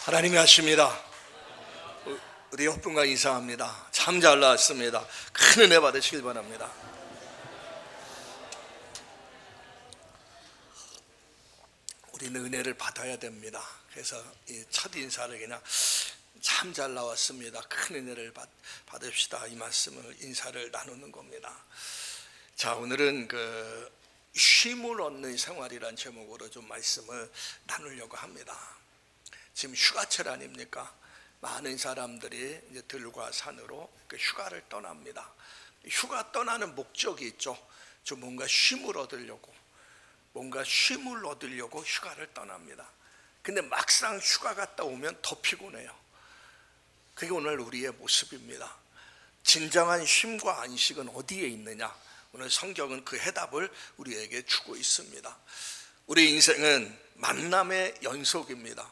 하나님이 하십니다. 우리 옆분과 인사합니다. 참 잘 나왔습니다. 큰 은혜 받으시길 바랍니다. 우리는 은혜를 받아야 됩니다. 그래서 이 첫 인사를 그냥 참 잘 나왔습니다. 큰 은혜를 받읍시다. 이 말씀을 인사를 나누는 겁니다. 자, 오늘은 쉼을 얻는 생활이란 제목으로 좀 말씀을 나누려고 합니다. 지금 휴가철 아닙니까? 많은 사람들이 이제 들과 산으로 휴가를 떠납니다. 휴가 떠나는 목적이 있죠. 좀 뭔가 쉼을 얻으려고 휴가를 떠납니다. 근데 막상 휴가 갔다 오면 더 피곤해요. 그게 오늘 우리의 모습입니다. 진정한 쉼과 안식은 어디에 있느냐? 오늘 성경은 그 해답을 우리에게 주고 있습니다. 우리 인생은 만남의 연속입니다.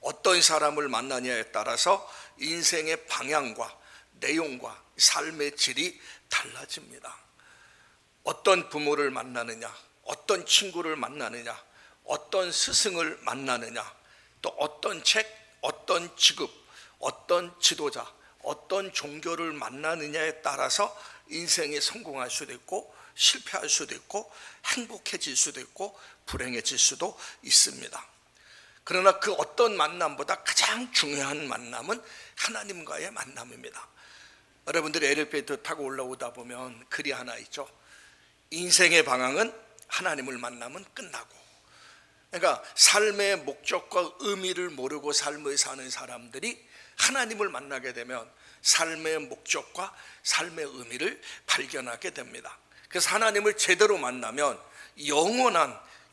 어떤 사람을 만나냐에 따라서 인생의 방향과 내용과 삶의 질이 달라집니다. 어떤 부모를 만나느냐, 어떤 친구를 만나느냐, 어떤 스승을 만나느냐, 또 어떤 책, 어떤 직업, 어떤 지도자, 어떤 종교를 만나느냐에 따라서 인생이 성공할 수도 있고 실패할 수도 있고 행복해질 수도 있고 불행해질 수도 있습니다. 그러나 그 어떤 만남보다 가장 중요한 만남은 하나님과의 만남입니다. 여러분들이 엘리베이터 타고 올라오다 보면 글이 하나 있죠. 인생의 방향은 하나님을 만나면 끝나고. 그러니까 삶의 목적과 의미를 모르고 삶을 사는 사람들이 하나님을 만나게 되면 삶의 목적과 삶의 의미를 발견하게 됩니다. 그래서 하나님을 제대로 만나면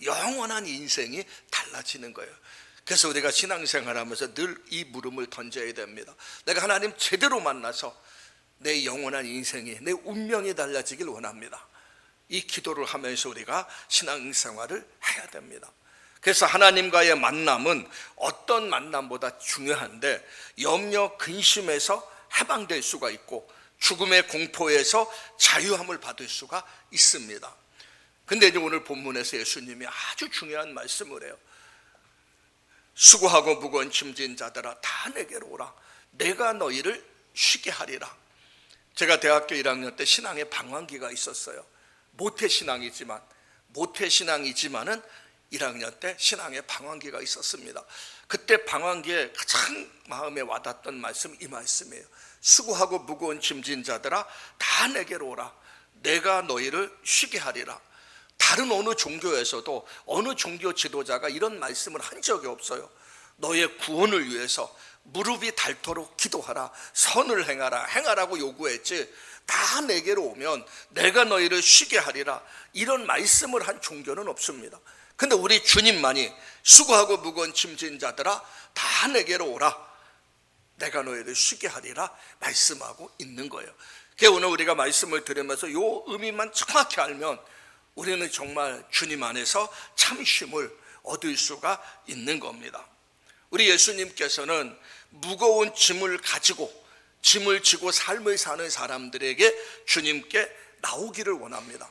영원한 인생이 달라지는 거예요. 그래서 우리가 신앙생활하면서 늘 이 물음을 던져야 됩니다. 내가 하나님 제대로 만나서 내 영원한 인생이, 내 운명이 달라지길 원합니다. 이 기도를 하면서 우리가 신앙생활을 해야 됩니다. 그래서 하나님과의 만남은 어떤 만남보다 중요한데, 염려 근심에서 해방될 수가 있고 죽음의 공포에서 자유함을 받을 수가 있습니다. 근데 이제 오늘 본문에서 예수님이 아주 중요한 말씀을 해요. 수고하고 무거운 짐진 자들아 다 내게로 오라. 내가 너희를 쉬게 하리라. 제가 대학교 1학년 때 신앙의 방황기가 있었어요. 모태신앙이지만은 1학년 때 신앙의 방황기가 있었습니다. 그때 방황기에 가장 마음에 와닿던 말씀, 이 말씀이에요. 수고하고 무거운 짐진 자들아 다 내게로 오라. 내가 너희를 쉬게 하리라. 다른 어느 종교에서도 어느 종교 지도자가 이런 말씀을 한 적이 없어요. 너의 구원을 위해서 무릎이 닳도록 기도하라, 선을 행하라고 요구했지, 다 내게로 오면 내가 너희를 쉬게 하리라, 이런 말씀을 한 종교는 없습니다. 근데 우리 주님만이 수고하고 무거운 짐진 자들아 다 내게로 오라, 내가 너희를 쉬게 하리라 말씀하고 있는 거예요. 그래서 오늘 우리가 말씀을 들으면서 이 의미만 정확히 알면 우리는 정말 주님 안에서 참 쉼을 얻을 수가 있는 겁니다. 우리 예수님께서는 무거운 짐을 지고 삶을 사는 사람들에게 주님께 나오기를 원합니다.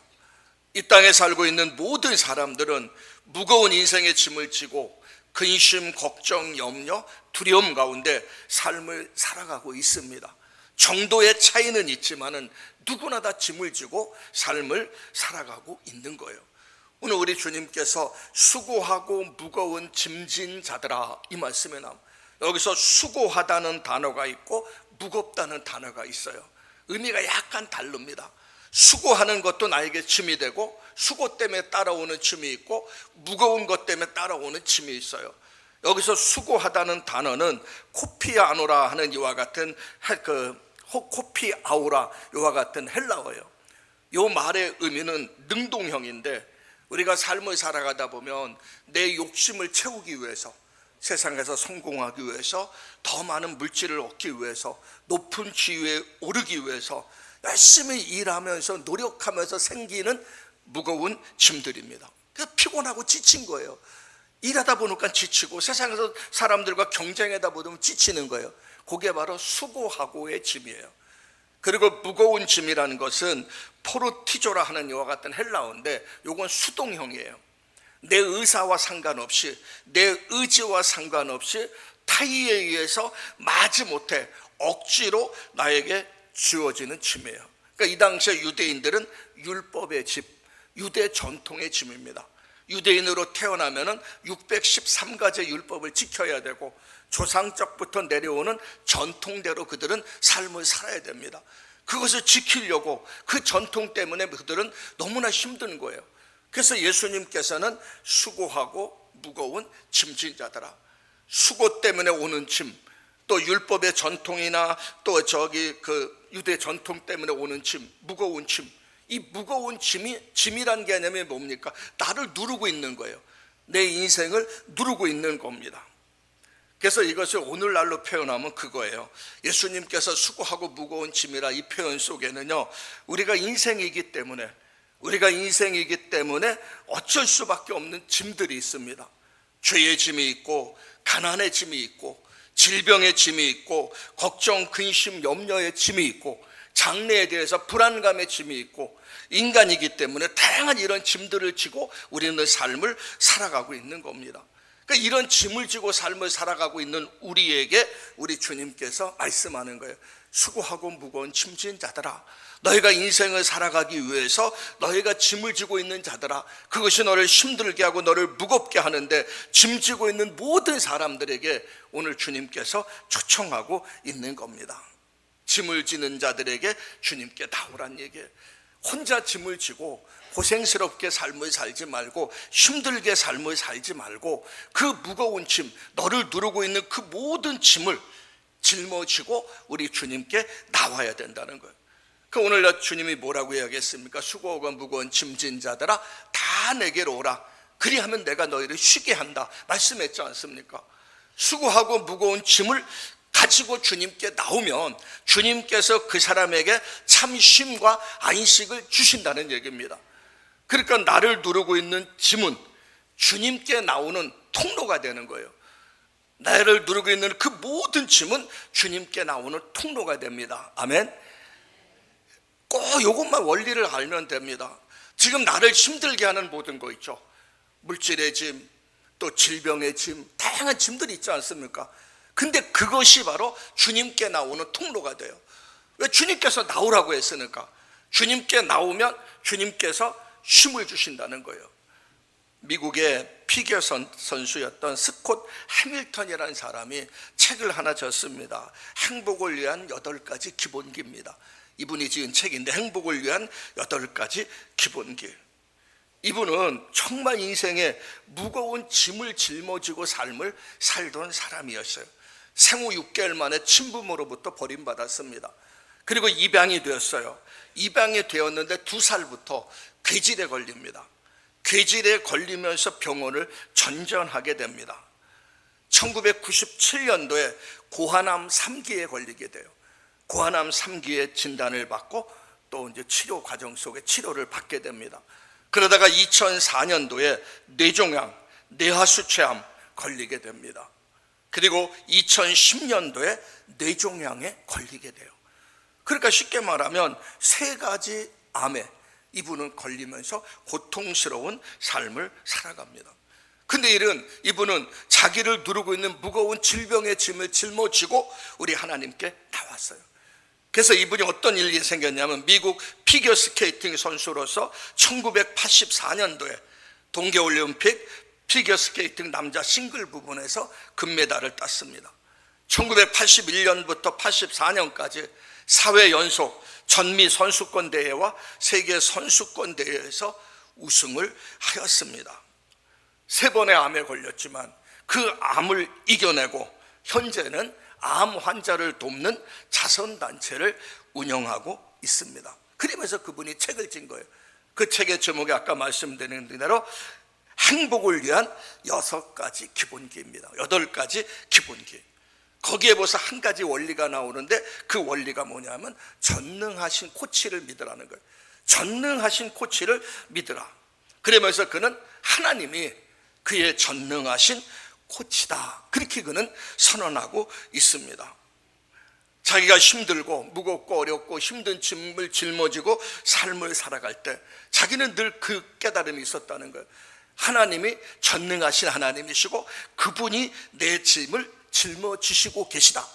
이 땅에 살고 있는 모든 사람들은 무거운 인생의 짐을 지고 근심, 걱정, 염려, 두려움 가운데 삶을 살아가고 있습니다. 정도의 차이는 있지만은 누구나 다 짐을 지고 삶을 살아가고 있는 거예요. 오늘 우리 주님께서 수고하고 무거운 짐진 자들아, 이 말씀에 나옵니다. 여기서 수고하다는 단어가 있고 무겁다는 단어가 있어요. 의미가 약간 다릅니다. 수고하는 것도 나에게 짐이 되고 수고 때문에 따라오는 짐이 있고 무거운 것 때문에 따라오는 짐이 있어요. 여기서 수고하다는 단어는 코피아노라 하는 이와 같은 코피아우라 이와 같은 헬라어예요. 이 말의 의미는 능동형인데, 우리가 삶을 살아가다 보면 내 욕심을 채우기 위해서, 세상에서 성공하기 위해서, 더 많은 물질을 얻기 위해서, 높은 지위에 오르기 위해서 열심히 일하면서 노력하면서 생기는 무거운 짐들입니다. 그래서 피곤하고 지친 거예요. 일하다 보니까 지치고 세상에서 사람들과 경쟁하다 보면 지치는 거예요. 그게 바로 수고하고의 짐이에요. 그리고 무거운 짐이라는 것은 포르티조라 하는 이와 같은 헬라어인데, 이건 수동형이에요. 내 의사와 상관없이, 내 의지와 상관없이 타의에 의해서 마지못해 억지로 나에게 주어지는 짐이에요. 그러니까 이 당시에 유대인들은 율법의 짐, 유대 전통의 짐입니다. 유대인으로 태어나면은 613가지 율법을 지켜야 되고 조상적부터 내려오는 전통대로 그들은 삶을 살아야 됩니다. 그것을 지키려고 그 전통 때문에 그들은 너무나 힘든 거예요. 그래서 예수님께서는 수고하고 무거운 짐진 자들아, 수고 때문에 오는 짐, 또 율법의 전통이나 또 그 유대 전통 때문에 오는 짐, 무거운 짐, 이 무거운 짐이란 개념이 뭡니까? 나를 누르고 있는 거예요. 내 인생을 누르고 있는 겁니다. 그래서 이것을 오늘날로 표현하면 그거예요. 예수님께서 수고하고 무거운 짐이라 이 표현 속에는요, 우리가 인생이기 때문에 어쩔 수밖에 없는 짐들이 있습니다. 죄의 짐이 있고, 가난의 짐이 있고, 질병의 짐이 있고, 걱정, 근심, 염려의 짐이 있고, 장래에 대해서 불안감의 짐이 있고, 인간이기 때문에 다양한 이런 짐들을 지고 우리는 삶을 살아가고 있는 겁니다. 그러니까 이런 짐을 지고 삶을 살아가고 있는 우리에게 우리 주님께서 말씀하는 거예요. 수고하고 무거운 짐진 자들아, 너희가 인생을 살아가기 위해서 너희가 짐을 지고 있는 자들아, 그것이 너를 힘들게 하고 너를 무겁게 하는데 짐 지고 있는 모든 사람들에게 오늘 주님께서 초청하고 있는 겁니다. 짐을 지는 자들에게 주님께 나오란 얘기예요. 혼자 짐을 지고 고생스럽게 삶을 살지 말고, 힘들게 삶을 살지 말고, 그 무거운 짐, 너를 누르고 있는 그 모든 짐을 짊어지고 우리 주님께 나와야 된다는 거예요. 그 오늘날 주님이 뭐라고 이야기했습니까? 수고하고 무거운 짐진 자들아 다 내게로 오라, 그리하면 내가 너희를 쉬게 한다 말씀했지 않습니까? 수고하고 무거운 짐을 가지고 주님께 나오면 주님께서 그 사람에게 참 쉼과 안식을 주신다는 얘기입니다. 그러니까 나를 누르고 있는 짐은 주님께 나오는 통로가 되는 거예요. 나를 누르고 있는 그 모든 짐은 주님께 나오는 통로가 됩니다. 아멘. 꼭 이것만 원리를 알면 됩니다. 지금 나를 힘들게 하는 모든 거 있죠. 물질의 짐, 또 질병의 짐, 다양한 짐들이 있지 않습니까? 근데 그것이 바로 주님께 나오는 통로가 돼요. 왜? 주님께서 나오라고 했으니까. 주님께 나오면 주님께서 쉼을 주신다는 거예요. 미국의 피겨 선수였던 스콧 해밀턴이라는 사람이 책을 하나 졌습니다. 행복을 위한 8가지 기본기입니다. 이분이 지은 책인데, 행복을 위한 8가지 기본기. 이분은 정말 인생에 무거운 짐을 짊어지고 삶을 살던 사람이었어요. 생후 6개월 만에 친부모로부터 버림받았습니다. 그리고 입양이 되었어요. 입양이 되었는데 2살부터 괴질에 걸립니다. 괴질에 걸리면서 병원을 전전하게 됩니다. 1997년도에 고환암 3기에 걸리게 돼요. 고환암 3기에 진단을 받고 또 이제 치료 과정 속에 치료를 받게 됩니다. 그러다가 2004년도에 뇌종양, 뇌하수체암 걸리게 됩니다. 그리고 2010년도에 뇌종양에 걸리게 돼요. 그러니까 쉽게 말하면 3가지 암에 이분은 걸리면서 고통스러운 삶을 살아갑니다. 근데 이분은 자기를 누르고 있는 무거운 질병의 짐을 짊어지고 우리 하나님께 나왔어요. 그래서 이분이 어떤 일이 생겼냐면, 미국 피겨스케이팅 선수로서 1984년도에 동계올림픽 피겨스케이팅 남자 싱글 부분에서 금메달을 땄습니다. 1981년부터 84년까지 4회 연속 전미 선수권 대회와 세계 선수권 대회에서 우승을 하였습니다. 3번의 암에 걸렸지만 그 암을 이겨내고 현재는 암 환자를 돕는 자선단체를 운영하고 있습니다. 그러면서 그분이 책을 진 거예요. 그 책의 제목이 아까 말씀드린 대로 행복을 위한 6가지 기본기입니다. 8가지 기본기. 거기에 벌써 한 가지 원리가 나오는데, 그 원리가 뭐냐면 전능하신 코치를 믿으라는 거예요. 전능하신 코치를 믿으라. 그러면서 그는 하나님이 그의 전능하신 코치다, 그렇게 그는 선언하고 있습니다. 자기가 힘들고 무겁고 어렵고 힘든 짐을 짊어지고 삶을 살아갈 때 자기는 늘 그 깨달음이 있었다는 거예요. 하나님이 전능하신 하나님이시고 그분이 내 짐을 짊어지시고 계시다.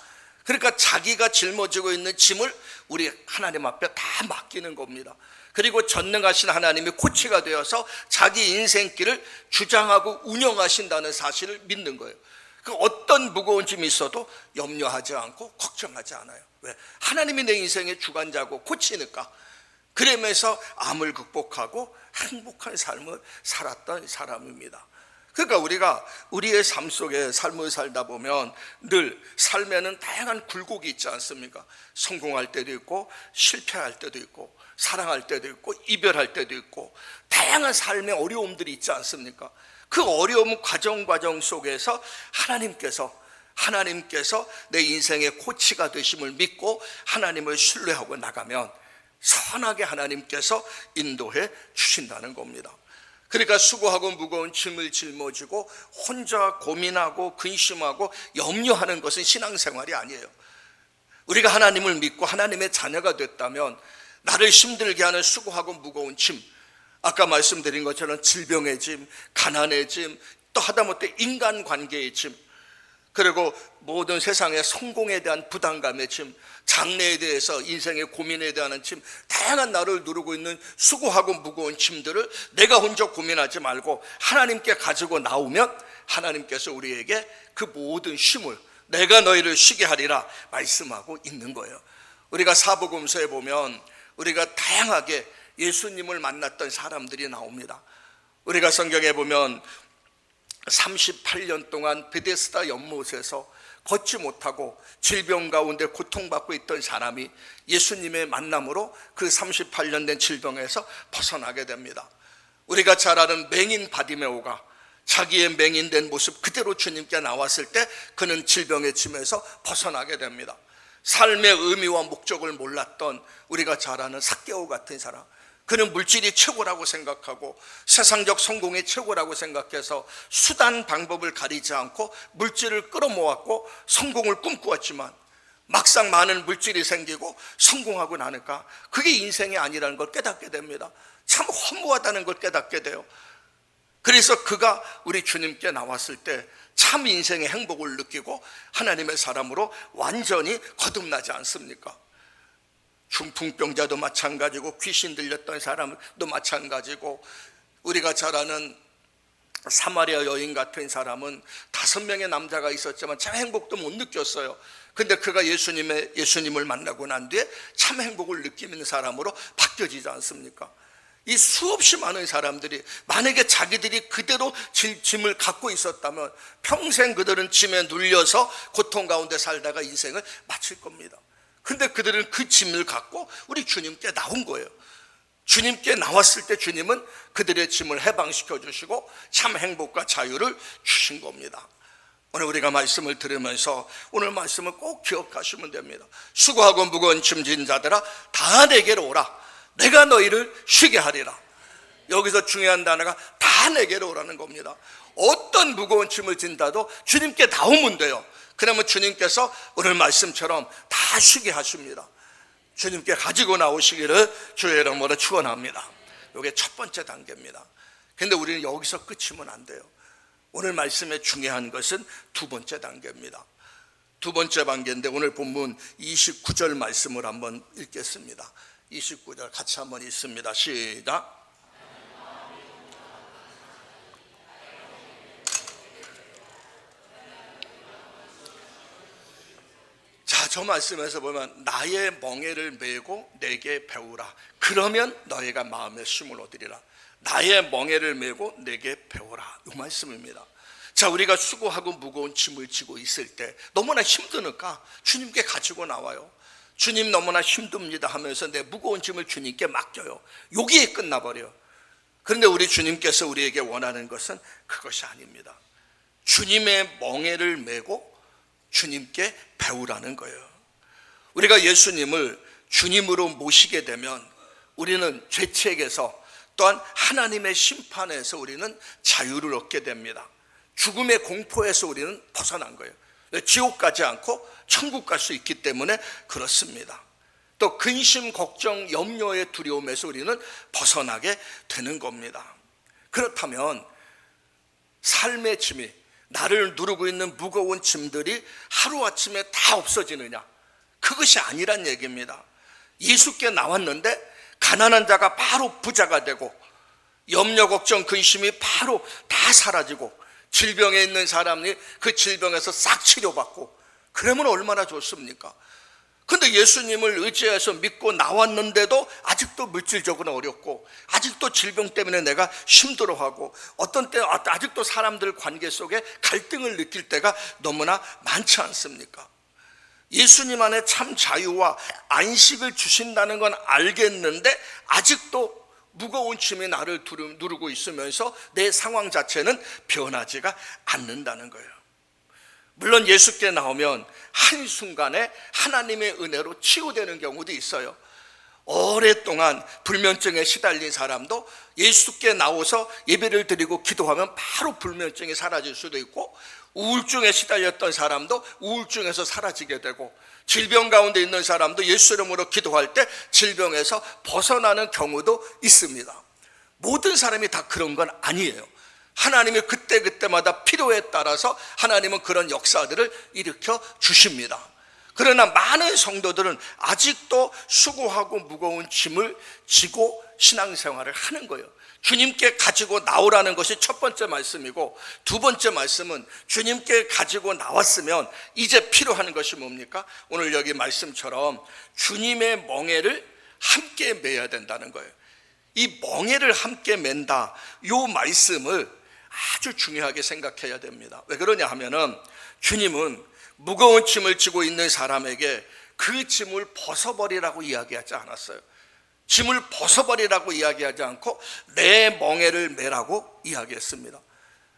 그러니까 자기가 짊어지고 있는 짐을 우리 하나님 앞에 다 맡기는 겁니다. 그리고 전능하신 하나님이 코치가 되어서 자기 인생길을 주장하고 운영하신다는 사실을 믿는 거예요. 그 어떤 무거운 짐이 있어도 염려하지 않고 걱정하지 않아요. 왜? 하나님이 내 인생의 주관자고 코치니까. 그러면서 암을 극복하고 행복한 삶을 살았던 사람입니다. 그러니까 우리가 우리의 삶 속에 삶을 살다 보면 늘 삶에는 다양한 굴곡이 있지 않습니까? 성공할 때도 있고 실패할 때도 있고 사랑할 때도 있고 이별할 때도 있고 다양한 삶의 어려움들이 있지 않습니까? 그 어려움 과정 속에서 하나님께서 내 인생의 코치가 되심을 믿고 하나님을 신뢰하고 나가면 선하게 하나님께서 인도해 주신다는 겁니다. 그러니까 수고하고 무거운 짐을 짊어지고 혼자 고민하고 근심하고 염려하는 것은 신앙생활이 아니에요. 우리가 하나님을 믿고 하나님의 자녀가 됐다면 나를 힘들게 하는 수고하고 무거운 짐, 아까 말씀드린 것처럼 질병의 짐, 가난의 짐, 또 하다못해 인간관계의 짐, 그리고 모든 세상의 성공에 대한 부담감의 짐, 장래에 대해서 인생의 고민에 대한 짐, 다양한 나를 누르고 있는 수고하고 무거운 짐들을 내가 혼자 고민하지 말고 하나님께 가지고 나오면 하나님께서 우리에게 그 모든 쉼을 내가 너희를 쉬게 하리라 말씀하고 있는 거예요. 우리가 사복음서에 보면 우리가 다양하게 예수님을 만났던 사람들이 나옵니다. 우리가 성경에 보면 38년 동안 베데스다 연못에서 걷지 못하고 질병 가운데 고통받고 있던 사람이 예수님의 만남으로 그 38년 된 질병에서 벗어나게 됩니다. 우리가 잘 아는 맹인 바디메오가 자기의 맹인된 모습 그대로 주님께 나왔을 때 그는 질병의 짐에서 벗어나게 됩니다. 삶의 의미와 목적을 몰랐던 우리가 잘 아는 삭개오 같은 사람, 그는 물질이 최고라고 생각하고 세상적 성공이 최고라고 생각해서 수단 방법을 가리지 않고 물질을 끌어모았고 성공을 꿈꾸었지만 막상 많은 물질이 생기고 성공하고 나니까 그게 인생이 아니라는 걸 깨닫게 됩니다. 참 허무하다는 걸 깨닫게 돼요. 그래서 그가 우리 주님께 나왔을 때 참 인생의 행복을 느끼고 하나님의 사람으로 완전히 거듭나지 않습니까? 중풍병자도 마찬가지고 귀신 들렸던 사람도 마찬가지고 우리가 잘 아는 사마리아 여인 같은 사람은 5명의 남자가 있었지만 참 행복도 못 느꼈어요. 근데 그가 예수님을 만나고 난 뒤에 참 행복을 느끼는 사람으로 바뀌어지지 않습니까? 이 수없이 많은 사람들이 만약에 자기들이 그대로 짐을 갖고 있었다면 평생 그들은 짐에 눌려서 고통 가운데 살다가 인생을 마칠 겁니다. 근데 그들은 그 짐을 갖고 우리 주님께 나온 거예요. 주님께 나왔을 때 주님은 그들의 짐을 해방시켜 주시고 참 행복과 자유를 주신 겁니다. 오늘 우리가 말씀을 들으면서 오늘 말씀을 꼭 기억하시면 됩니다. 수고하고 무거운 짐진 자들아 다 내게로 오라. 내가 너희를 쉬게 하리라. 여기서 중요한 단어가 다 내게로 오라는 겁니다. 어떤 무거운 짐을 진다도 주님께 나오면 돼요. 그러면 주님께서 오늘 말씀처럼 다 쉬게 하십니다. 주님께 가지고 나오시기를 주의 이름으로 축원합니다. 이게 첫 번째 단계입니다. 그런데 우리는 여기서 끝이면 안 돼요. 오늘 말씀의 중요한 것은 두 번째 단계입니다. 두 번째 단계인데 오늘 본문 29절 말씀을 한번 읽겠습니다. 29절 같이 한번 읽습니다. 시작. 자, 저 말씀에서 보면 나의 멍에를 메고 내게 배우라. 그러면 너희가 마음의 쉼을 얻으리라. 나의 멍에를 메고 내게 배우라. 이 말씀입니다. 자, 우리가 수고하고 무거운 짐을 지고 있을 때 너무나 힘드니까 주님께 가지고 나와요. 주님 너무나 힘듭니다 하면서 내 무거운 짐을 주님께 맡겨요. 여기에 끝나버려요. 그런데 우리 주님께서 우리에게 원하는 것은 그것이 아닙니다. 주님의 멍에를 메고 주님께 배우라는 거예요. 우리가 예수님을 주님으로 모시게 되면 우리는 죄책에서 또한 하나님의 심판에서 우리는 자유를 얻게 됩니다. 죽음의 공포에서 우리는 벗어난 거예요. 지옥 가지 않고 천국 갈 수 있기 때문에 그렇습니다. 또 근심, 걱정, 염려의 두려움에서 우리는 벗어나게 되는 겁니다. 그렇다면 삶의 짐이 나를 누르고 있는 무거운 짐들이 하루아침에 다 없어지느냐? 그것이 아니란 얘기입니다. 예수께 나왔는데 가난한 자가 바로 부자가 되고, 염려, 걱정, 근심이 바로 다 사라지고, 질병에 있는 사람이 그 질병에서 싹 치료받고, 그러면 얼마나 좋습니까? 근데 예수님을 의지해서 믿고 나왔는데도 아직도 물질적으로 어렵고, 아직도 질병 때문에 내가 힘들어하고, 어떤 때 아직도 사람들 관계 속에 갈등을 느낄 때가 너무나 많지 않습니까? 예수님 안에 참 자유와 안식을 주신다는 건 알겠는데 아직도 무거운 짐이 나를 누르고 있으면서 내 상황 자체는 변하지가 않는다는 거예요. 물론 예수께 나오면 한순간에 하나님의 은혜로 치유되는 경우도 있어요. 오랫동안 불면증에 시달린 사람도 예수께 나와서 예배를 드리고 기도하면 바로 불면증이 사라질 수도 있고, 우울증에 시달렸던 사람도 우울증에서 사라지게 되고, 질병 가운데 있는 사람도 예수 이름으로 기도할 때 질병에서 벗어나는 경우도 있습니다. 모든 사람이 다 그런 건 아니에요. 하나님이 그때그때마다 필요에 따라서 하나님은 그런 역사들을 일으켜 주십니다. 그러나 많은 성도들은 아직도 수고하고 무거운 짐을 지고 신앙생활을 하는 거예요. 주님께 가지고 나오라는 것이 첫 번째 말씀이고, 두 번째 말씀은 주님께 가지고 나왔으면 이제 필요한 것이 뭡니까? 오늘 여기 말씀처럼 주님의 멍에를 함께 매야 된다는 거예요. 이 멍에를 함께 맨다, 이 말씀을 아주 중요하게 생각해야 됩니다. 왜 그러냐 하면은 주님은 무거운 짐을 지고 있는 사람에게 그 짐을 벗어버리라고 이야기하지 않았어요. 짐을 벗어버리라고 이야기하지 않고 내 멍에를 매라고 이야기했습니다.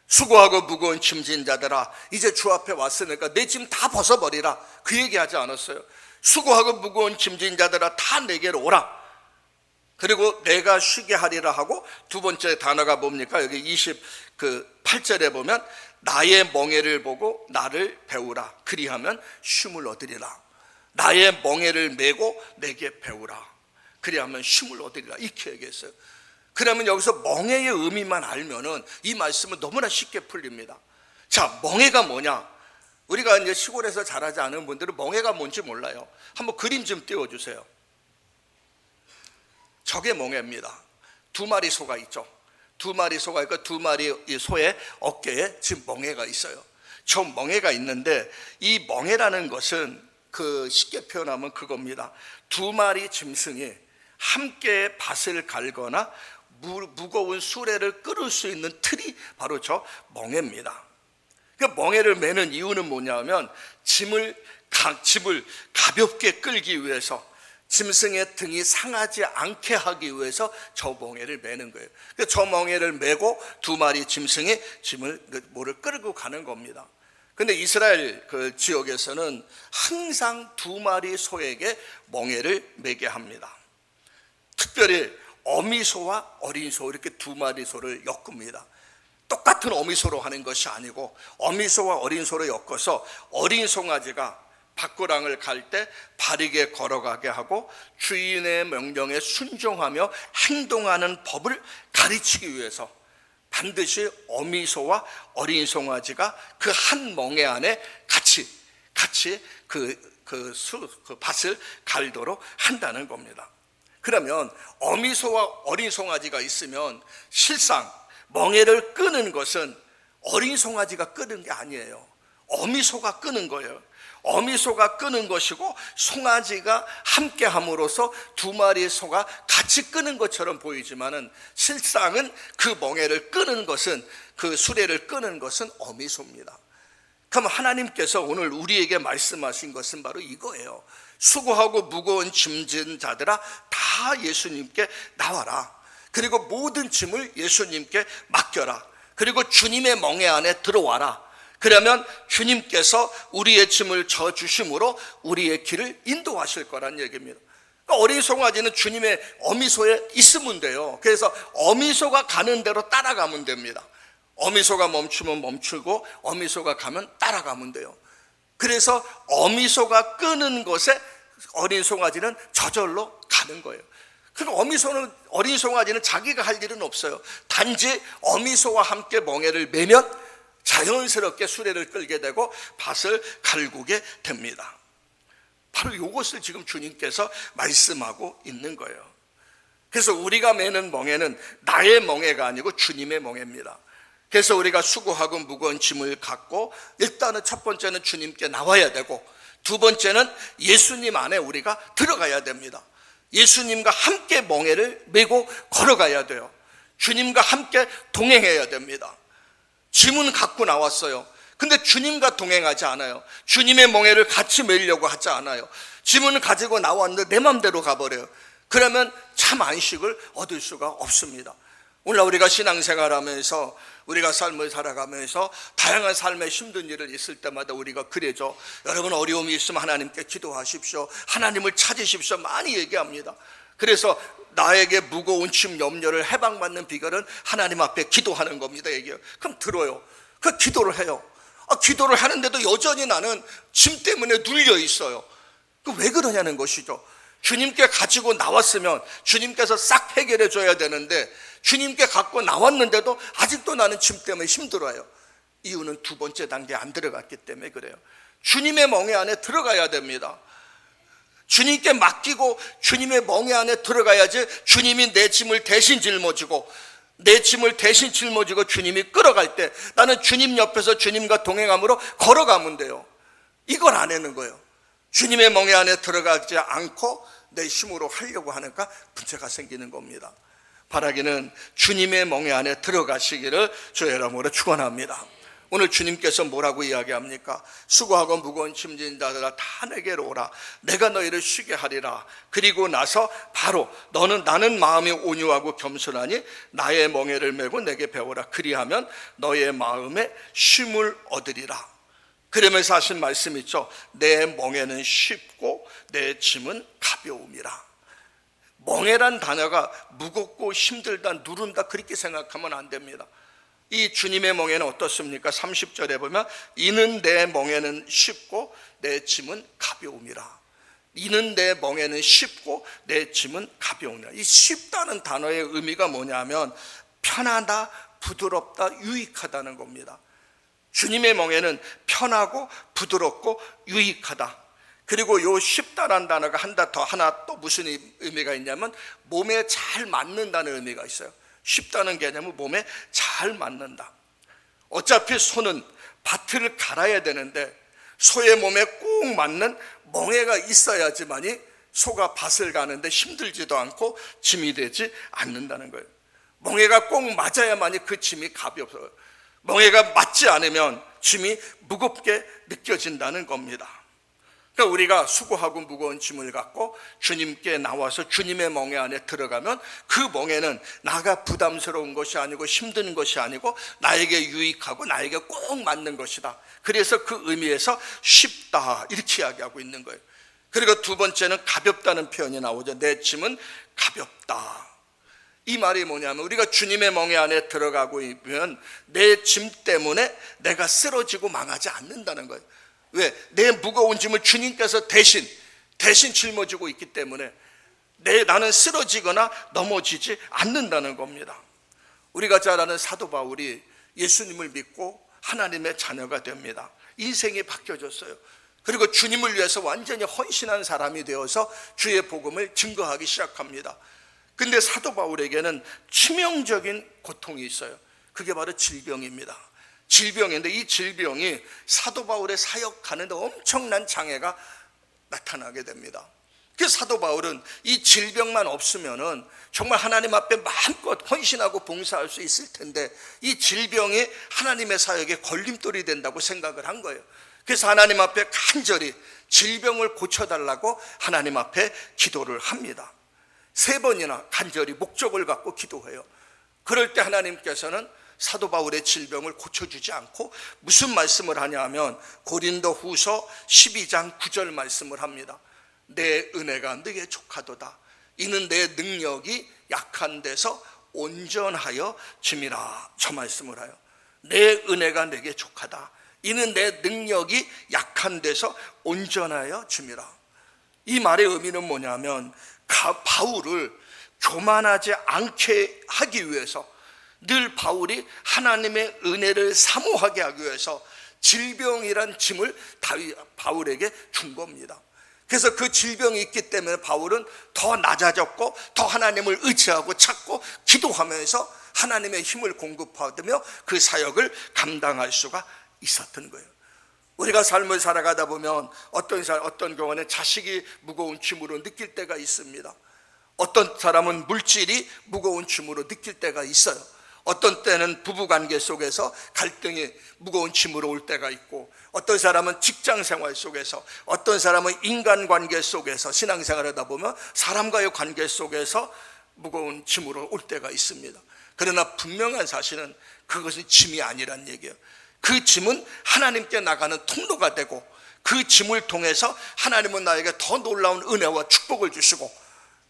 수고하고 무거운 짐진 자들아, 이제 주 앞에 왔으니까 내 짐 다 벗어버리라, 그 얘기하지 않았어요. 수고하고 무거운 짐진 자들아, 다 내게로 오라, 그리고 내가 쉬게 하리라 하고, 두 번째 단어가 뭡니까? 여기 28절에 보면 나의 멍에를 보고 나를 배우라, 그리하면 쉼을 얻으리라. 나의 멍에를 메고 내게 배우라, 그리하면 쉼을 얻으리라, 이렇게 얘기했어요. 그러면 여기서 멍에의 의미만 알면은 이 말씀은 너무나 쉽게 풀립니다. 자, 멍에가 뭐냐? 우리가 이제 시골에서 자라지 않은 분들은 멍에가 뭔지 몰라요. 한번 그림 좀 띄워주세요. 저게 멍에입니다. 두 마리 소가 있죠. 두 마리 소가 있고, 두 마리 소의 어깨에 지금 멍에가 있어요. 저 멍에가 있는데, 이 멍에라는 것은 그 쉽게 표현하면 그겁니다. 두 마리 짐승이 함께 밭을 갈거나 무거운 수레를 끌을 수 있는 틀이 바로 저 멍에입니다. 그 멍에를 매는 이유는 뭐냐면 짐을 가볍게 끌기 위해서, 짐승의 등이 상하지 않게 하기 위해서 저 멍에를 매는 거예요. 저 멍에를 메고 두 마리 짐승이 뭐를 끌고 가는 겁니다. 근데 이스라엘 그 지역에서는 항상 두 마리 소에게 멍에를 매게 합니다. 특별히 어미소와 어린소, 이렇게 두 마리 소를 엮습니다. 똑같은 어미소로 하는 것이 아니고 어미소와 어린소로 엮어서 어린 송아지가 밭고랑을 갈 때 바르게 걸어가게 하고 주인의 명령에 순종하며 행동하는 법을 가르치기 위해서 반드시 어미소와 어린 송아지가 그 한 멍에 안에 같이 그 밭을 갈도록 한다는 겁니다. 그러면 어미소와 어린 송아지가 있으면 실상 멍에를 끄는 것은 어린 송아지가 끄는 게 아니에요. 어미소가 끄는 거예요. 어미소가 끄는 것이고, 송아지가 함께 함으로써 두 마리의 소가 같이 끄는 것처럼 보이지만은 실상은 그 멍에를 끄는 것은, 그 수레를 끄는 것은 어미소입니다. 그럼 하나님께서 오늘 우리에게 말씀하신 것은 바로 이거예요. 수고하고 무거운 짐진 자들아, 다 예수님께 나와라. 그리고 모든 짐을 예수님께 맡겨라. 그리고 주님의 멍에 안에 들어와라. 그러면 주님께서 우리의 짐을 져주심으로 우리의 길을 인도하실 거란 얘기입니다. 그러니까 어린 송아지는 주님의 어미소에 있으면 돼요. 그래서 어미소가 가는 대로 따라가면 됩니다. 어미소가 멈추면 멈추고 어미소가 가면 따라가면 돼요. 그래서 어미소가 끄는 것에 어린 송아지는 저절로 가는 거예요. 그러니까 어린 송아지는 자기가 할 일은 없어요. 단지 어미소와 함께 멍에를 매면 자연스럽게 수레를 끌게 되고 밭을 갈구게 됩니다. 바로 이것을 지금 주님께서 말씀하고 있는 거예요. 그래서 우리가 매는 멍에는 나의 멍에가 아니고 주님의 멍에입니다. 그래서 우리가 수고하고 무거운 짐을 갖고 일단은 첫 번째는 주님께 나와야 되고, 두 번째는 예수님 안에 우리가 들어가야 됩니다. 예수님과 함께 멍에를 메고 걸어가야 돼요. 주님과 함께 동행해야 됩니다. 짐은 갖고 나왔어요. 근데 주님과 동행하지 않아요. 주님의 멍에를 같이 메려고 하지 않아요. 짐은 가지고 나왔는데 내 맘대로 가버려요. 그러면 참 안식을 얻을 수가 없습니다. 오늘 우리가 신앙생활하면서, 우리가 삶을 살아가면서 다양한 삶의 힘든 일을 있을 때마다 우리가 그래죠. 여러분, 어려움이 있으면 하나님께 기도하십시오, 하나님을 찾으십시오, 많이 얘기합니다. 그래서 나에게 무거운 짐 염려를 해방받는 비결은 하나님 앞에 기도하는 겁니다. 얘기해요. 그럼 들어요. 그 기도를 해요. 기도를 하는데도 여전히 나는 짐 때문에 눌려 있어요. 왜 그러냐는 것이죠. 주님께 가지고 나왔으면 주님께서 싹 해결해 줘야 되는데, 주님께 갖고 나왔는데도 아직도 나는 짐 때문에 힘들어요. 이유는 두 번째 단계에 안 들어갔기 때문에 그래요. 주님의 멍에 안에 들어가야 됩니다. 주님께 맡기고 주님의 멍에 안에 들어가야지 주님이 내 짐을 대신 짊어지고, 내 짐을 대신 짊어지고 주님이 끌어갈 때 나는 주님 옆에서 주님과 동행함으로 걸어가면 돼요. 이걸 안 하는 거예요. 주님의 멍에 안에 들어가지 않고 내 힘으로 하려고 하니까 문제가 생기는 겁니다. 바라기는 주님의 멍에 안에 들어가시기를 주의 이름으로 축원합니다. 오늘 주님께서 뭐라고 이야기합니까? 수고하고 무거운 짐진 자들아 다 내게로 오라, 내가 너희를 쉬게 하리라. 그리고 나서 바로 나는 마음이 온유하고 겸손하니 나의 멍에를 메고 내게 배우라. 그리하면 너의 마음에 쉼을 얻으리라. 그러면서 하신 말씀 있죠. 내 멍에는 쉽고 내 짐은 가벼움이라. 멍에란 단어가 무겁고 힘들다, 누른다 그렇게 생각하면 안 됩니다. 이 주님의 멍에는 어떻습니까? 30절에 보면 이는 내 멍에는 쉽고 내 짐은 가벼움이라. 이는 내 멍에는 쉽고 내 짐은 가벼움이라. 이 쉽다는 단어의 의미가 뭐냐면 편하다, 부드럽다, 유익하다는 겁니다. 주님의 멍에는 편하고 부드럽고 유익하다. 그리고 요 쉽다라는 단어가 하나 또 무슨 의미가 있냐면 몸에 잘 맞는다는 의미가 있어요. 쉽다는 개념은 몸에 잘 맞는다. 어차피 소는 밭을 갈아야 되는데 소의 몸에 꼭 맞는 멍에가 있어야지만이 소가 밭을 가는데 힘들지도 않고 짐이 되지 않는다는 거예요. 멍에가 꼭 맞아야만이 그 짐이 가벼워요. 멍에가 맞지 않으면 짐이 무겁게 느껴진다는 겁니다. 그러니까 우리가 수고하고 무거운 짐을 갖고 주님께 나와서 주님의 멍에 안에 들어가면 그 멍에는 나가 부담스러운 것이 아니고 힘든 것이 아니고 나에게 유익하고 나에게 꼭 맞는 것이다. 그래서 그 의미에서 쉽다 이렇게 이야기하고 있는 거예요. 그리고 두 번째는 가볍다는 표현이 나오죠. 내 짐은 가볍다. 이 말이 뭐냐면 우리가 주님의 멍에 안에 들어가고 있으면 내 짐 때문에 내가 쓰러지고 망하지 않는다는 거예요. 왜? 내 무거운 짐을 주님께서 대신 짊어지고 있기 때문에 나는 쓰러지거나 넘어지지 않는다는 겁니다. 우리가 잘 아는 사도 바울이 예수님을 믿고 하나님의 자녀가 됩니다. 인생이 바뀌어졌어요. 그리고 주님을 위해서 완전히 헌신한 사람이 되어서 주의 복음을 증거하기 시작합니다. 근데 사도 바울에게는 치명적인 고통이 있어요. 그게 바로 질병입니다. 질병인데 이 질병이 사도 바울의 사역하는데 엄청난 장애가 나타나게 됩니다. 그래서 사도 바울은 이 질병만 없으면은 정말 하나님 앞에 마음껏 헌신하고 봉사할 수 있을 텐데 이 질병이 하나님의 사역에 걸림돌이 된다고 생각을 한 거예요. 그래서 하나님 앞에 간절히 질병을 고쳐달라고 하나님 앞에 기도를 합니다. 3번이나 간절히 목적을 갖고 기도해요. 그럴 때 하나님께서는 사도 바울의 질병을 고쳐주지 않고 무슨 말씀을 하냐면 고린도 후서 12장 9절 말씀을 합니다. 내 은혜가 너에게 족하도다. 이는 내 능력이 약한 데서 온전하여 짐이라. 저 말씀을 해요. 내 은혜가 내게 족하다. 이는 내 능력이 약한 데서 온전하여 짐이라. 이 말의 의미는 뭐냐면 바울을 교만하지 않게 하기 위해서 늘 바울이 하나님의 은혜를 사모하게 하기 위해서 질병이란 짐을 바울에게 준 겁니다. 그래서 그 질병이 있기 때문에 바울은 더 낮아졌고 더 하나님을 의지하고 찾고 기도하면서 하나님의 힘을 공급받으며 그 사역을 감당할 수가 있었던 거예요. 우리가 삶을 살아가다 보면 어떤 경우는 자식이 무거운 짐으로 느낄 때가 있습니다. 어떤 사람은 물질이 무거운 짐으로 느낄 때가 있어요. 어떤 때는 부부관계 속에서 갈등이 무거운 짐으로 올 때가 있고, 어떤 사람은 직장생활 속에서, 어떤 사람은 인간관계 속에서 신앙생활을 하다 보면 사람과의 관계 속에서 무거운 짐으로 올 때가 있습니다. 그러나 분명한 사실은 그것은 짐이 아니란 얘기예요. 그 짐은 하나님께 나가는 통로가 되고, 그 짐을 통해서 하나님은 나에게 더 놀라운 은혜와 축복을 주시고,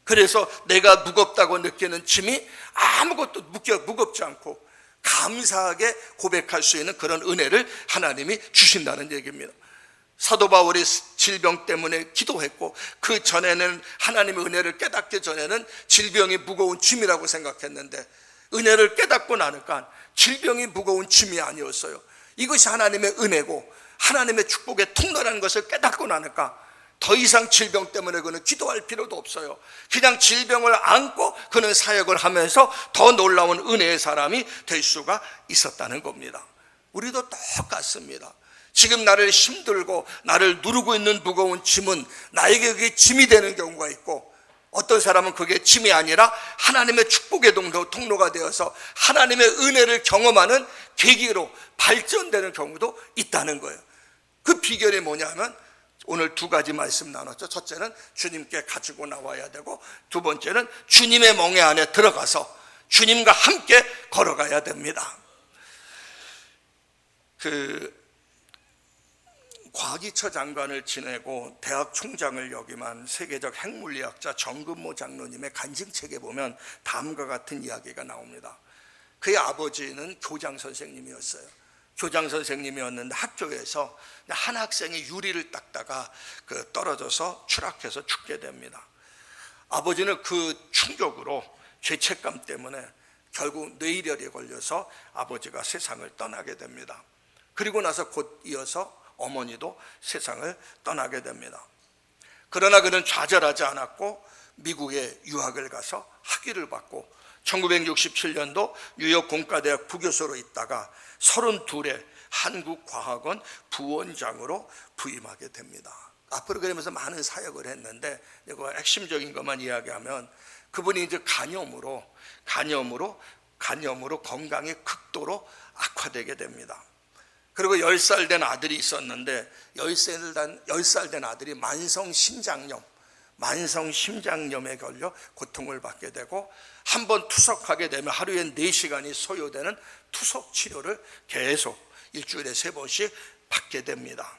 그래서 내가 무겁다고 느끼는 짐이 아무것도 무겁지 않고 감사하게 고백할 수 있는 그런 은혜를 하나님이 주신다는 얘기입니다. 사도 바울이 질병 때문에 기도했고, 그 전에는 하나님의 은혜를 깨닫기 전에는 질병이 무거운 짐이라고 생각했는데, 은혜를 깨닫고 나니까 질병이 무거운 짐이 아니었어요. 이것이 하나님의 은혜고 하나님의 축복의 통로라는 것을 깨닫고 나니까 더 이상 질병 때문에 그는 기도할 필요도 없어요. 그냥 질병을 안고 그는 사역을 하면서 더 놀라운 은혜의 사람이 될 수가 있었다는 겁니다. 우리도 똑같습니다. 지금 나를 힘들고 나를 누르고 있는 무거운 짐은 나에게 그게 짐이 되는 경우가 있고, 어떤 사람은 그게 짐이 아니라 하나님의 축복의 통로가 되어서 하나님의 은혜를 경험하는 계기로 발전되는 경우도 있다는 거예요. 그 비결이 뭐냐면 오늘 두 가지 말씀 나눴죠. 첫째는 주님께 가지고 나와야 되고, 두 번째는 주님의 멍에 안에 들어가서 주님과 함께 걸어가야 됩니다. 과기처 장관을 지내고 대학 총장을 역임한 세계적 핵물리학자 정근모 장로님의 간증책에 보면 다음과 같은 이야기가 나옵니다. 그의 아버지는 교장 선생님이었어요. 교장 선생님이었는데 학교에서 한 학생이 유리를 닦다가 떨어져서 추락해서 죽게 됩니다. 아버지는 그 충격으로 죄책감 때문에 결국 뇌일혈에 걸려서 아버지가 세상을 떠나게 됩니다. 그리고 나서 곧 이어서 어머니도 세상을 떠나게 됩니다. 그러나 그는 좌절하지 않았고 미국에 유학을 가서 학위를 받고 1967년도 뉴욕 공과대학 부교수로 있다가 32에 한국과학원 부원장으로 부임하게 됩니다. 앞으로 그러면서 많은 사역을 했는데, 이거 핵심적인 것만 이야기하면 그분이 이제 간염으로 건강이 극도로 악화되게 됩니다. 그리고 10살 된 아들이 있었는데 10살 된 아들이 만성 심장염에 걸려 고통을 받게 되고, 한번 투석하게 되면 하루에 4시간이 소요되는 투석 치료를 계속 일주일에 3번씩 받게 됩니다.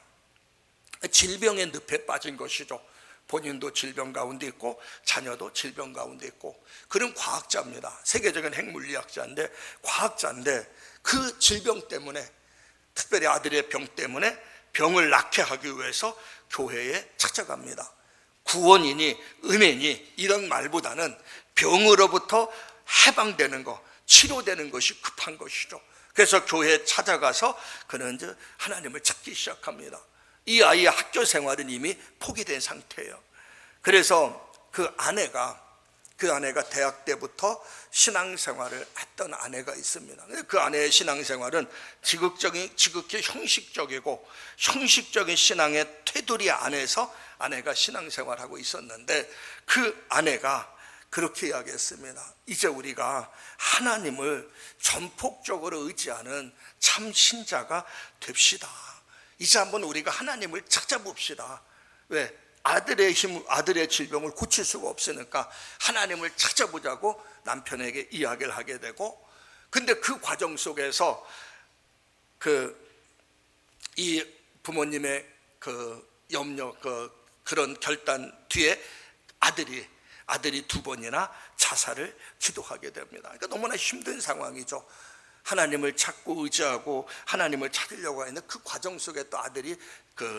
질병의 늪에 빠진 것이죠. 본인도 질병 가운데 있고 자녀도 질병 가운데 있고. 그는 과학자입니다. 세계적인 핵물리학자인데 과학자인데, 그 질병 때문에, 특별히 아들의 병 때문에 병을 낫게 하기 위해서 교회에 찾아갑니다. 구원이니 은혜니 이런 말보다는 병으로부터 해방되는 것, 치료되는 것이 급한 것이죠. 그래서 교회에 찾아가서 그는 이제 하나님을 찾기 시작합니다. 이 아이의 학교 생활은 이미 포기된 상태예요. 그래서 그 아내가 대학 때부터 신앙생활을 했던 아내가 있습니다. 그 아내의 신앙생활은 지극히 형식적이고 형식적인 신앙의 테두리 안에서 아내가 신앙생활하고 있었는데, 그 아내가 그렇게 이야기했습니다. 이제 우리가 하나님을 전폭적으로 의지하는 참 신자가 됩시다. 이제 한번 우리가 하나님을 찾아봅시다. 왜? 아들의 질병을 고칠 수가 없으니까 하나님을 찾아보자고 남편에게 이야기를 하게 되고, 근데 그 과정 속에서 이 부모님의 염려, 그런 결단 뒤에 아들이 2번이나 자살을 기도하게 됩니다. 그러니까 너무나 힘든 상황이죠. 하나님을 찾고 의지하고 하나님을 찾으려고 하는 그 과정 속에 또 아들이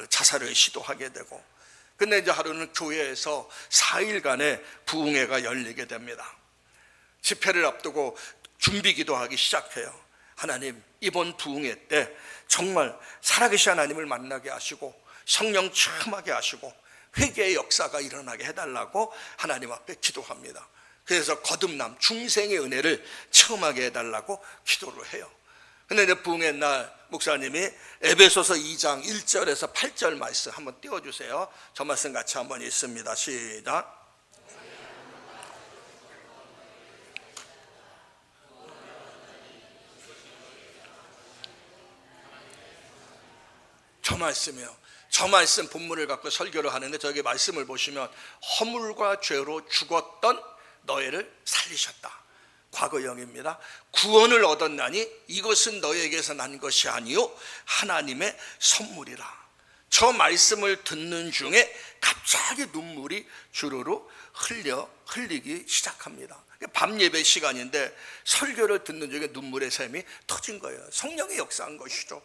자살을 시도하게 되고, 근데 이제 하루는 교회에서 4일간의 부흥회가 열리게 됩니다. 집회를 앞두고 준비 기도하기 시작해요. 하나님, 이번 부흥회 때 정말 살아계신 하나님을 만나게 하시고 성령 체험하게 하시고 회개의 역사가 일어나게 해달라고 하나님 앞에 기도합니다. 그래서 거듭남, 중생의 은혜를 체험하게 해달라고 기도를 해요. 근데 이제 부흥의 날 목사님이 에베소서 2장 1절에서 8절 말씀 한번 띄워주세요. 저 말씀 같이 한번 읽습니다. 시작. 저 말씀이요. 저 말씀 본문을 갖고 설교를 하는데 저기 말씀을 보시면 허물과 죄로 죽었던 너희를 살리셨다. 과거형입니다. 구원을 얻었나니 이것은 너희에게서 난 것이 아니요 하나님의 선물이라. 저 말씀을 듣는 중에 갑자기 눈물이 주르르 흘리기 시작합니다. 밤 예배 시간인데 설교를 듣는 중에 눈물의 샘이 터진 거예요. 성령이 역사한 것이죠.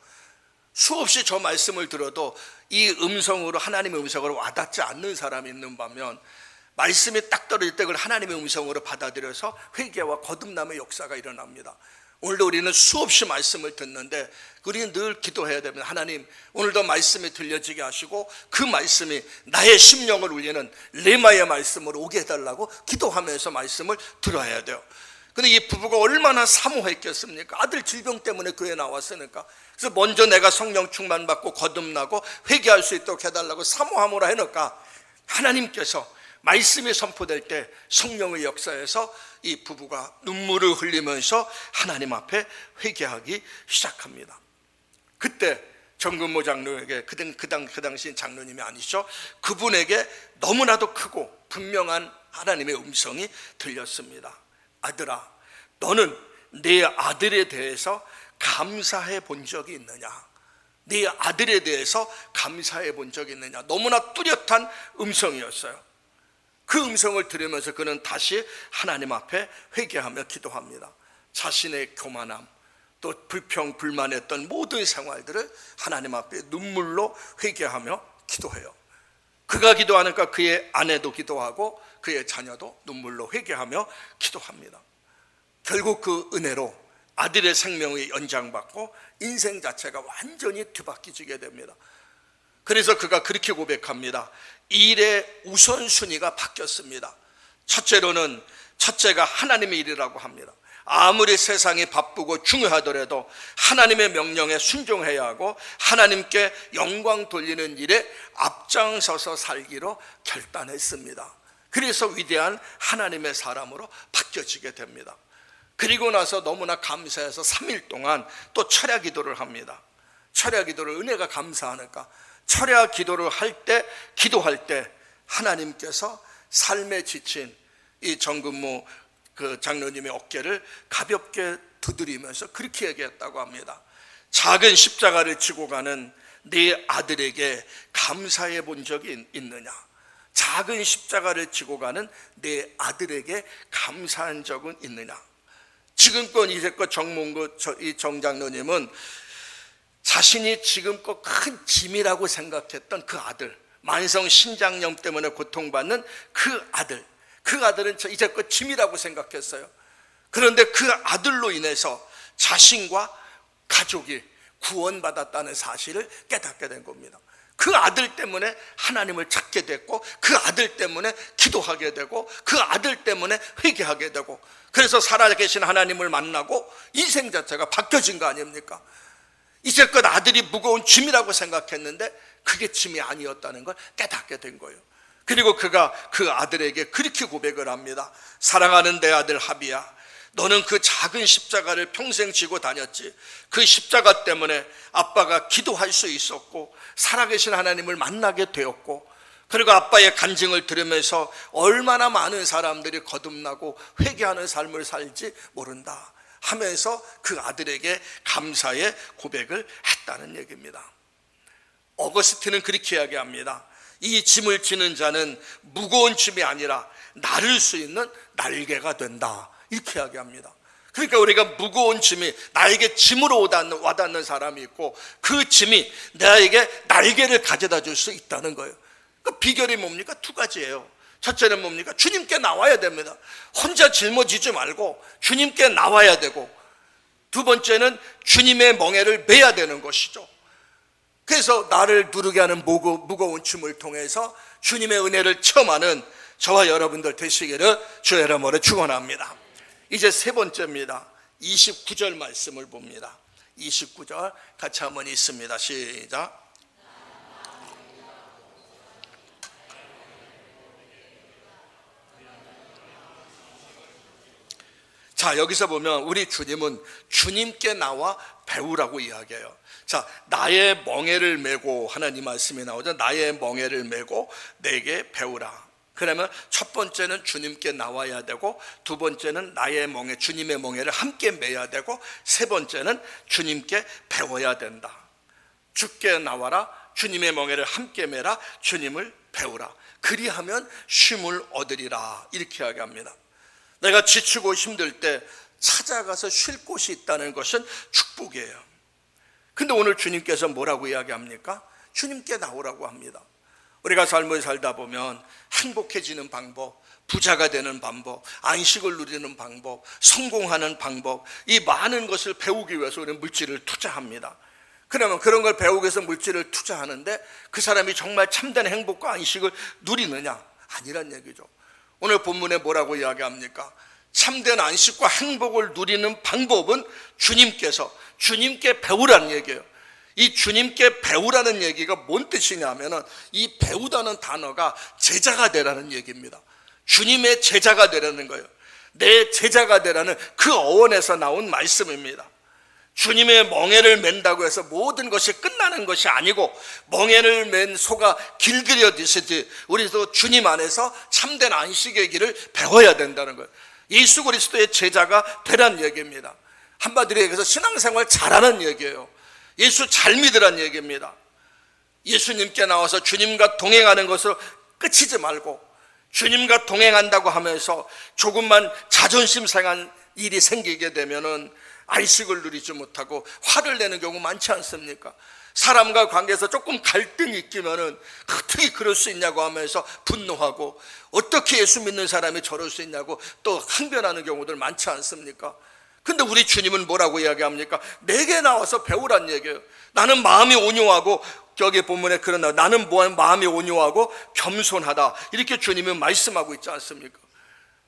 수없이 저 말씀을 들어도 이 음성으로, 하나님의 음성으로 와닿지 않는 사람이 있는 반면 말씀이 딱 떨어질 때 그걸 하나님의 음성으로 받아들여서 회개와 거듭남의 역사가 일어납니다. 오늘도 우리는 수없이 말씀을 듣는데 우리는 늘 기도해야 됩니다. 하나님, 오늘도 말씀이 들려지게 하시고 그 말씀이 나의 심령을 울리는 레마의 말씀으로 오게 해달라고 기도하면서 말씀을 들어야 돼요. 근데 이 부부가 얼마나 사모했겠습니까? 아들 질병 때문에 교회에 나왔으니까. 그래서 먼저 내가 성령 충만받고 거듭나고 회개할 수 있도록 해달라고 사모함으로 해놓을까, 하나님께서 말씀이 선포될 때 성령의 역사에서 이 부부가 눈물을 흘리면서 하나님 앞에 회개하기 시작합니다. 그때 정근모 장로에게, 그 당시 장로님이 아니죠, 그분에게 너무나도 크고 분명한 하나님의 음성이 들렸습니다. 아들아, 너는 내 아들에 대해서 감사해 본 적이 있느냐? 네 아들에 대해서 감사해 본 적이 있느냐? 너무나 뚜렷한 음성이었어요. 그 음성을 들으면서 그는 다시 하나님 앞에 회개하며 기도합니다. 자신의 교만함, 또 불평, 불만했던 모든 생활들을 하나님 앞에 눈물로 회개하며 기도해요. 그가 기도하니까 그의 아내도 기도하고 그의 자녀도 눈물로 회개하며 기도합니다. 결국 그 은혜로 아들의 생명이 연장받고 인생 자체가 완전히 뒤바뀌게 됩니다. 그래서 그가 그렇게 고백합니다. 일의 우선순위가 바뀌었습니다. 첫째가 하나님의 일이라고 합니다. 아무리 세상이 바쁘고 중요하더라도 하나님의 명령에 순종해야 하고 하나님께 영광 돌리는 일에 앞장서서 살기로 결단했습니다. 그래서 위대한 하나님의 사람으로 바뀌어지게 됩니다. 그리고 나서 너무나 감사해서 3일 동안 또 철야 기도를 합니다. 철야 기도를, 은혜가 감사하니까 철야 기도를 기도할 때 하나님께서 삶에 지친 이 정근모 그 장로님의 어깨를 가볍게 두드리면서 그렇게 얘기했다고 합니다. 작은 십자가를 지고 가는 네 아들에게 감사해 본 적이 있느냐? 작은 십자가를 지고 가는 내 아들에게 감사한 적은 있느냐? 지금껏 이제껏 이 정장로님은 자신이 지금껏 큰 짐이라고 생각했던 그 아들, 만성 신장염 때문에 고통받는 그 아들은 이제껏 짐이라고 생각했어요. 그런데 그 아들로 인해서 자신과 가족이 구원받았다는 사실을 깨닫게 된 겁니다. 그 아들 때문에 하나님을 찾게 됐고, 그 아들 때문에 기도하게 되고, 그 아들 때문에 회개하게 되고, 그래서 살아계신 하나님을 만나고 인생 자체가 바뀌어진 거 아닙니까? 이제껏 아들이 무거운 짐이라고 생각했는데 그게 짐이 아니었다는 걸 깨닫게 된 거예요. 그리고 그가 그 아들에게 그렇게 고백을 합니다. 사랑하는 내 아들 하비야, 너는 그 작은 십자가를 평생 지고 다녔지. 그 십자가 때문에 아빠가 기도할 수 있었고 살아계신 하나님을 만나게 되었고, 그리고 아빠의 간증을 들으면서 얼마나 많은 사람들이 거듭나고 회개하는 삶을 살지 모른다 하면서 그 아들에게 감사의 고백을 했다는 얘기입니다. 어거스틴은 그렇게 이야기합니다. 이 짐을 지는 자는 무거운 짐이 아니라 나를 수 있는 날개가 된다, 이렇게 이야기합니다. 그러니까 우리가 무거운 짐이 나에게 짐으로 와닿는 사람이 있고, 그 짐이 나에게 날개를 가져다 줄 수 있다는 거예요. 그 비결이 뭡니까? 두 가지예요. 첫째는 뭡니까? 주님께 나와야 됩니다. 혼자 짊어지지 말고 주님께 나와야 되고, 두 번째는 주님의 멍에를 매야 되는 것이죠. 그래서 나를 누르게 하는 무거운 춤을 통해서 주님의 은혜를 체험하는 저와 여러분들 되시기를 주의 이름으로 축원합니다. 이제 세 번째입니다. 29절 말씀을 봅니다. 29절 같이 한번 읽습니다. 시작. 자, 여기서 보면 우리 주님은 주님께 나와 배우라고 이야기해요. 자, 나의 멍에를 메고, 하나님 말씀이 나오죠. 나의 멍에를 메고 내게 배우라. 그러면 첫 번째는 주님께 나와야 되고, 두 번째는 나의 멍에, 주님의 멍에를 함께 매야 되고, 세 번째는 주님께 배워야 된다. 주께 나와라, 주님의 멍에를 함께 매라, 주님을 배우라. 그리하면 쉼을 얻으리라. 이렇게 이야기합니다. 내가 지치고 힘들 때 찾아가서 쉴 곳이 있다는 것은 축복이에요. 근데 오늘 주님께서 뭐라고 이야기합니까? 주님께 나오라고 합니다. 우리가 삶을 살다 보면 행복해지는 방법, 부자가 되는 방법, 안식을 누리는 방법, 성공하는 방법, 이 많은 것을 배우기 위해서 우리는 물질을 투자합니다. 그러면 그런 걸 배우기 위해서 물질을 투자하는데 그 사람이 정말 참된 행복과 안식을 누리느냐? 아니란 얘기죠. 오늘 본문에 뭐라고 이야기합니까? 참된 안식과 행복을 누리는 방법은 주님께서 주님께 배우라는 얘기예요. 이 주님께 배우라는 얘기가 뭔 뜻이냐면은 이 배우다는 단어가 제자가 되라는 얘기입니다. 주님의 제자가 되라는 거예요. 내 제자가 되라는 그 어원에서 나온 말씀입니다. 주님의 멍에를 맨다고 해서 모든 것이 끝나는 것이 아니고, 멍에를 맨 소가 길들여지듯이 우리도 주님 안에서 참된 안식의 길을 배워야 된다는 거예요. 예수 그리스도의 제자가 되라는 얘기입니다. 한마디로 얘기해서 신앙생활 잘하는 얘기예요. 예수 잘 믿으란 얘기입니다. 예수님께 나와서 주님과 동행하는 것으로 끝이지 말고, 주님과 동행한다고 하면서 조금만 자존심 상한 일이 생기게 되면은 안식을 누리지 못하고 화를 내는 경우 많지 않습니까? 사람과 관계에서 조금 갈등이 있기면은 어떻게 그럴 수 있냐고 하면서 분노하고, 어떻게 예수 믿는 사람이 저럴 수 있냐고 또 항변하는 경우들 많지 않습니까? 근데 우리 주님은 뭐라고 이야기합니까? 내게 나와서 배우란 얘기예요. 나는 마음이 온유하고, 여기 본문에 그런 나는 마음이 온유하고 겸손하다, 이렇게 주님은 말씀하고 있지 않습니까?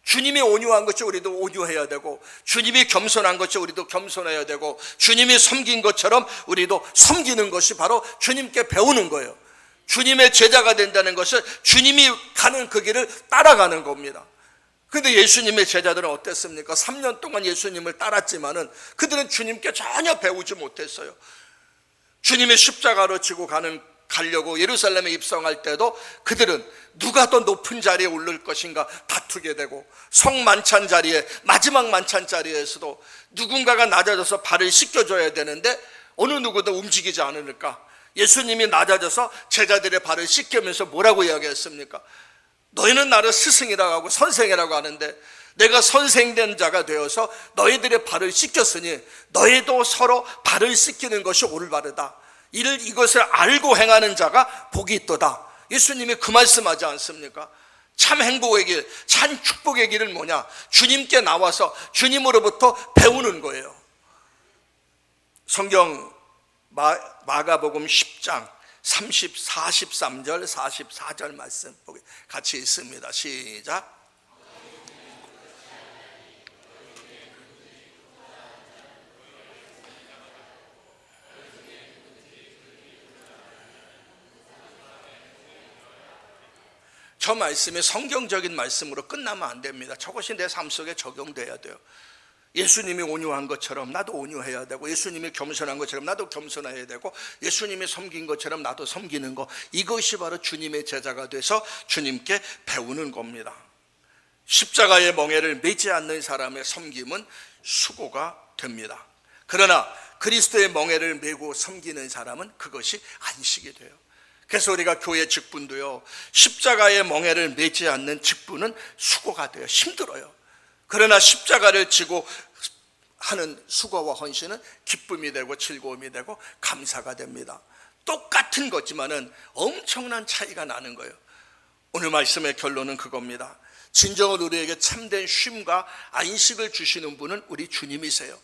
주님이 온유한 것이 우리도 온유해야 되고, 주님이 겸손한 것이 우리도 겸손해야 되고, 주님이 섬긴 것처럼 우리도 섬기는 것이 바로 주님께 배우는 거예요. 주님의 제자가 된다는 것은 주님이 가는 그 길을 따라가는 겁니다. 그런데 예수님의 제자들은 어땠습니까? 3년 동안 예수님을 따랐지만은 그들은 주님께 전혀 배우지 못했어요. 주님의 십자가로 지고 가려고 예루살렘에 입성할 때도 그들은 누가 더 높은 자리에 오를 것인가 다투게 되고, 성만찬 자리에, 마지막 만찬 자리에서도 누군가가 낮아져서 발을 씻겨줘야 되는데 어느 누구도 움직이지 않으니까 예수님이 낮아져서 제자들의 발을 씻기면서 뭐라고 이야기했습니까? 너희는 나를 스승이라고 하고 선생이라고 하는데 내가 선생된 자가 되어서 너희들의 발을 씻겼으니 너희도 서로 발을 씻기는 것이 올바르다. 이것을 알고 행하는 자가 복이 있도다. 예수님이 그 말씀하지 않습니까? 참 행복의 길, 참 축복의 길은 뭐냐? 주님께 나와서 주님으로부터 배우는 거예요. 성경 마가복음 10장 43절 44절 말씀 같이 읽습니다. 시작. 저 말씀이 성경적인 말씀으로 끝나면 안 됩니다. 저것이 내 삶 속에 적용돼야 돼요. 예수님이 온유한 것처럼 나도 온유해야 되고, 예수님이 겸손한 것처럼 나도 겸손해야 되고, 예수님이 섬긴 것처럼 나도 섬기는 것, 이것이 바로 주님의 제자가 돼서 주님께 배우는 겁니다. 십자가의 멍에를 매지 않는 사람의 섬김은 수고가 됩니다. 그러나 그리스도의 멍에를 메고 섬기는 사람은 그것이 안식이 돼요. 그래서 우리가 교회 직분도요, 십자가의 멍에를 매지 않는 직분은 수고가 돼요. 힘들어요. 그러나 십자가를 지고 하는 수고와 헌신은 기쁨이 되고 즐거움이 되고 감사가 됩니다. 똑같은 거지만은 엄청난 차이가 나는 거예요. 오늘 말씀의 결론은 그겁니다. 진정으로 우리에게 참된 쉼과 안식을 주시는 분은 우리 주님이세요.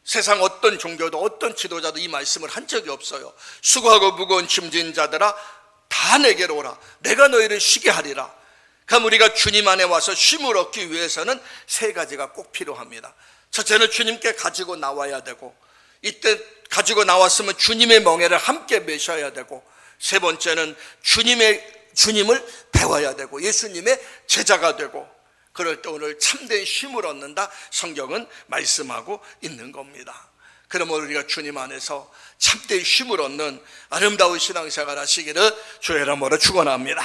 세상 어떤 종교도 어떤 지도자도 이 말씀을 한 적이 없어요. 수고하고 무거운 짐진 자들아 다 내게로 오라. 내가 너희를 쉬게 하리라. 그럼 우리가 주님 안에 와서 쉼을 얻기 위해서는 세 가지가 꼭 필요합니다. 첫째는 주님께 가지고 나와야 되고, 이때 가지고 나왔으면 주님의 멍에를 함께 메셔야 되고, 세 번째는 주님을 배워야 되고 예수님의 제자가 되고, 그럴 때 오늘 참된 쉼을 얻는다 성경은 말씀하고 있는 겁니다. 그러면 우리가 주님 안에서 참된 쉼을 얻는 아름다운 신앙생활 하시기를 주의 이름으로 축원합니다.